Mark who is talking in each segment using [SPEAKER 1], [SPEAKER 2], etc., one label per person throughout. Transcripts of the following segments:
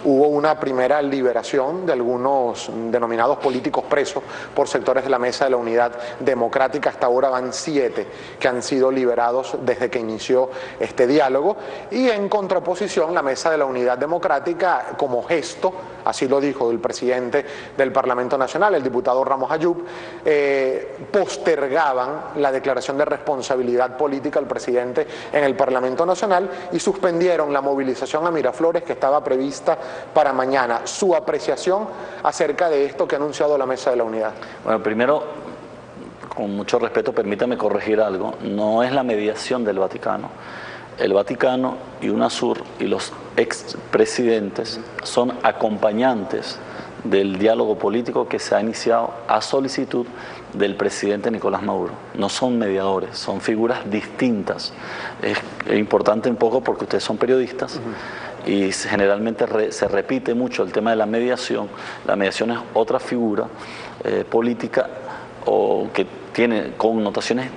[SPEAKER 1] hubo una primera liberación de algunos denominados políticos presos por sectores de la Mesa de la Unidad Democrática. Hasta ahora van 7 que han sido liberados desde que inició este diálogo, y en contraposición la Mesa de la Unidad Democrática, como gesto, así lo dijo el presidente del Parlamento Nacional, el diputado Ramos Ayub, postergaban la declaración de responsabilidad política al presidente en el Parlamento Nacional y suspendieron la movilización a Miraflores que estaba prevista para mañana. Su apreciación acerca de esto que ha anunciado la Mesa de la Unidad.
[SPEAKER 2] Bueno, primero, con mucho respeto, permítame corregir algo. No es la mediación del Vaticano. El Vaticano y UNASUR y los expresidentes son acompañantes del diálogo político que se ha iniciado a solicitud del presidente Nicolás Maduro. No son mediadores, son figuras distintas. Es importante un poco porque ustedes son periodistas y generalmente se repite mucho el tema de la mediación. La mediación es otra figura política o que tiene connotaciones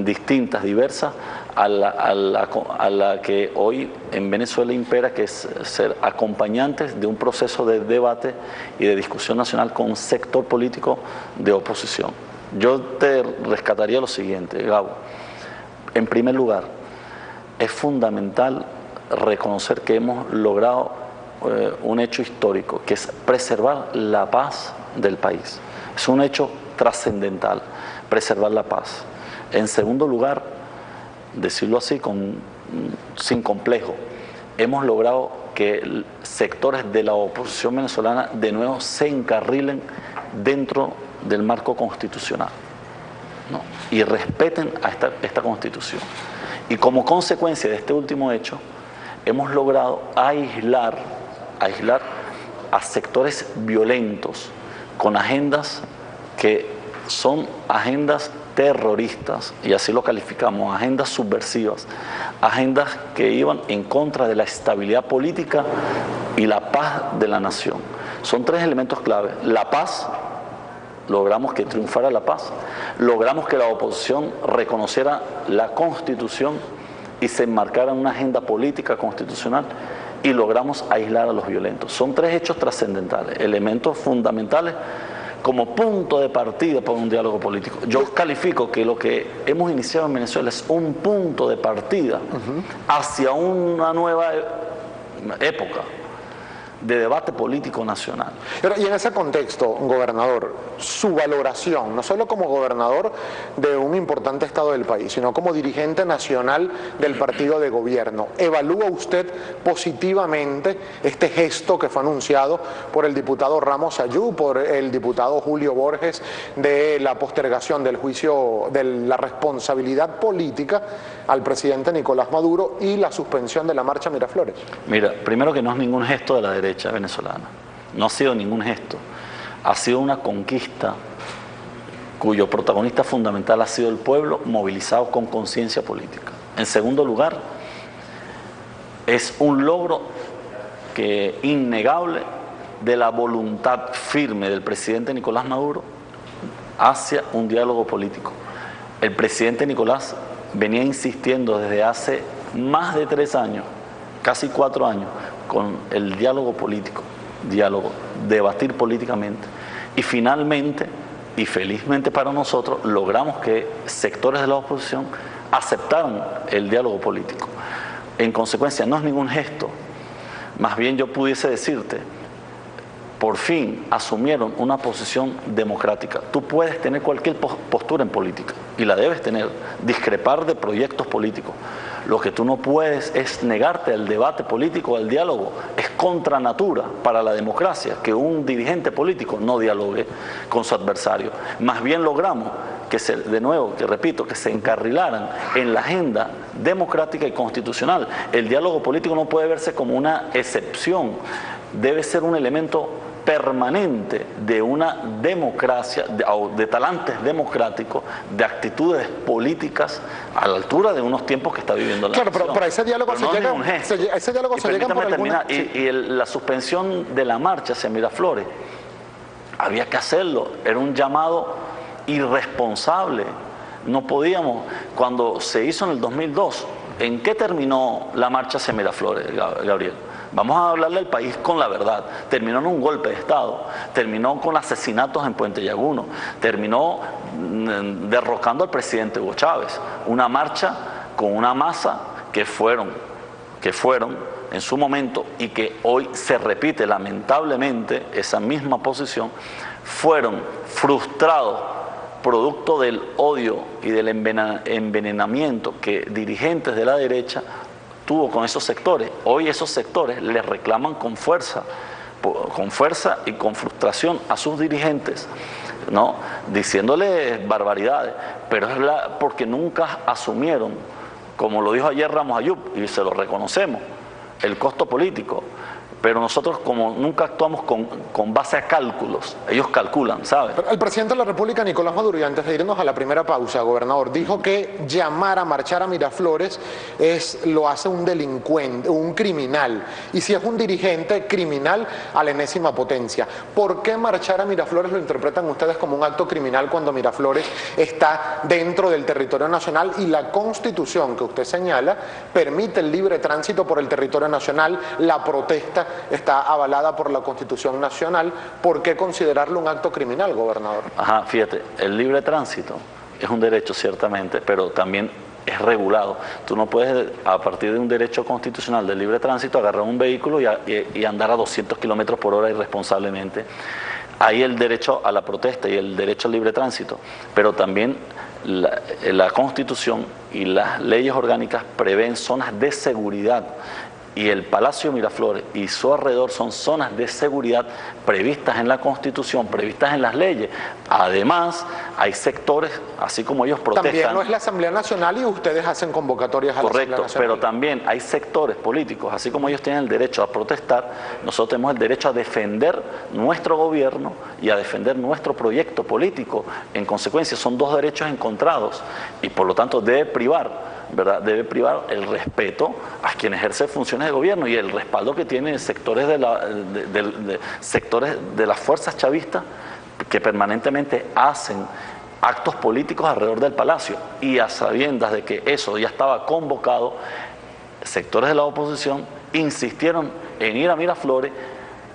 [SPEAKER 2] distintas, diversas a la que hoy en Venezuela impera, que es ser acompañantes de un proceso de debate y de discusión nacional con un sector político de oposición. Yo te rescataría lo siguiente, Gabo. En primer lugar, es fundamental reconocer que hemos logrado un hecho histórico, que es preservar la paz del país. Es un hecho trascendental, preservar la paz. En segundo lugar, decirlo así, sin complejo, hemos logrado que sectores de la oposición venezolana de nuevo se encarrilen dentro del marco constitucional, ¿no? Y respeten a esta Constitución. Y como consecuencia de este último hecho, hemos logrado aislar a sectores violentos con agendas que son agendas terroristas, y así lo calificamos, agendas subversivas, agendas que iban en contra de la estabilidad política y la paz de la nación. Son 3 elementos clave. La paz, logramos que triunfara la paz, logramos que la oposición reconociera la Constitución y se enmarcara en una agenda política constitucional, y logramos aislar a los violentos. Son 3 hechos trascendentales, elementos fundamentales como punto de partida para un diálogo político. Yo califico que lo que hemos iniciado en Venezuela es un punto de partida hacia una nueva época de debate político nacional.
[SPEAKER 1] Y en ese contexto, gobernador, su valoración, no solo como gobernador de un importante estado del país, sino como dirigente nacional del partido de gobierno, ¿evalúa usted positivamente este gesto que fue anunciado por el diputado Ramos Ayub, por el diputado Julio Borges, de la postergación del juicio, de la responsabilidad política al presidente Nicolás Maduro y la suspensión de la marcha Miraflores?
[SPEAKER 2] Mira, primero que no es ningún gesto de la derecha venezolana, no ha sido ningún gesto, ha sido una conquista cuyo protagonista fundamental ha sido el pueblo movilizado con conciencia política. En segundo lugar, es un logro innegable de la voluntad firme del presidente Nicolás Maduro hacia un diálogo político. El presidente Nicolás venía insistiendo desde hace más de 3 años, casi 4 años, con el diálogo político, debatir políticamente. Y finalmente, y felizmente para nosotros, logramos que sectores de la oposición aceptaran el diálogo político. En consecuencia, no es ningún gesto, más bien yo pudiese decirte, por fin asumieron una posición democrática. Tú puedes tener cualquier postura en política, y la debes tener, discrepar de proyectos políticos. Lo que tú no puedes es negarte al debate político, al diálogo. Es contra natura para la democracia que un dirigente político no dialogue con su adversario. Más bien logramos que que se encarrilaran en la agenda democrática y constitucional. El diálogo político no puede verse como una excepción, debe ser un elemento permanente de una democracia, de talantes democráticos, de actitudes políticas a la altura de unos tiempos que está viviendo la nación.
[SPEAKER 1] Pero ese diálogo se llega por alguna...
[SPEAKER 2] Y la suspensión de la marcha hacia Miraflores, había que hacerlo, era un llamado irresponsable. No podíamos, cuando se hizo en el 2002, ¿en qué terminó la marcha hacia Miraflores, Gabriel? Vamos a hablarle al país con la verdad. Terminó en un golpe de Estado, terminó con asesinatos en Puente Llaguno, terminó derrocando al presidente Hugo Chávez. Una marcha con una masa que fueron en su momento, y que hoy se repite lamentablemente esa misma posición, fueron frustrados producto del odio y del envenenamiento que dirigentes de la derecha tuvo con esos sectores. Hoy esos sectores les reclaman con fuerza y con frustración a sus dirigentes, ¿no? Diciéndoles barbaridades, pero es porque nunca asumieron, como lo dijo ayer Ramos Ayub, y se lo reconocemos, el costo político. Pero nosotros, como nunca actuamos con base a cálculos, ellos calculan, ¿sabes?
[SPEAKER 1] El presidente de la República, Nicolás Maduro, y antes de irnos a la primera pausa, gobernador, dijo que llamar a marchar a Miraflores lo hace un delincuente, un criminal, y si es un dirigente criminal a la enésima potencia. ¿Por qué marchar a Miraflores lo interpretan ustedes como un acto criminal cuando Miraflores está dentro del territorio nacional y la Constitución que usted señala permite el libre tránsito por el territorio nacional, la protesta está avalada por la Constitución Nacional? ¿Por qué considerarlo un acto criminal, gobernador?
[SPEAKER 2] Ajá, fíjate, el libre tránsito es un derecho ciertamente, pero también es regulado. Tú no puedes, a partir de un derecho constitucional del libre tránsito, agarrar un vehículo y andar a 200 kilómetros por hora irresponsablemente. Hay el derecho a la protesta y el derecho al libre tránsito, pero también la Constitución y las leyes orgánicas prevén zonas de seguridad. Y el Palacio Miraflores y su alrededor son zonas de seguridad previstas en la Constitución, previstas en las leyes. Además, hay sectores, así como ellos protestan.
[SPEAKER 1] También no es la Asamblea Nacional y ustedes hacen convocatorias a la Asamblea Nacional.
[SPEAKER 2] Correcto, pero también hay sectores políticos, así como ellos tienen el derecho a protestar, nosotros tenemos el derecho a defender nuestro gobierno y a defender nuestro proyecto político. En consecuencia, son dos derechos encontrados y por lo tanto debe privar, ¿verdad? Debe privar el respeto a quien ejerce funciones de gobierno y el respaldo que tienen sectores sectores de las fuerzas chavistas que permanentemente hacen actos políticos alrededor del palacio, y a sabiendas de que eso ya estaba convocado, sectores de la oposición insistieron en ir a Miraflores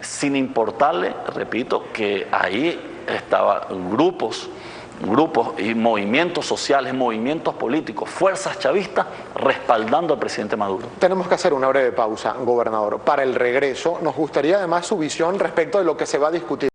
[SPEAKER 2] sin importarle, repito, que ahí estaban grupos y movimientos sociales, movimientos políticos, fuerzas chavistas respaldando al presidente Maduro.
[SPEAKER 1] Tenemos que hacer una breve pausa, gobernador. Para el regreso, nos gustaría además su visión respecto de lo que se va a discutir.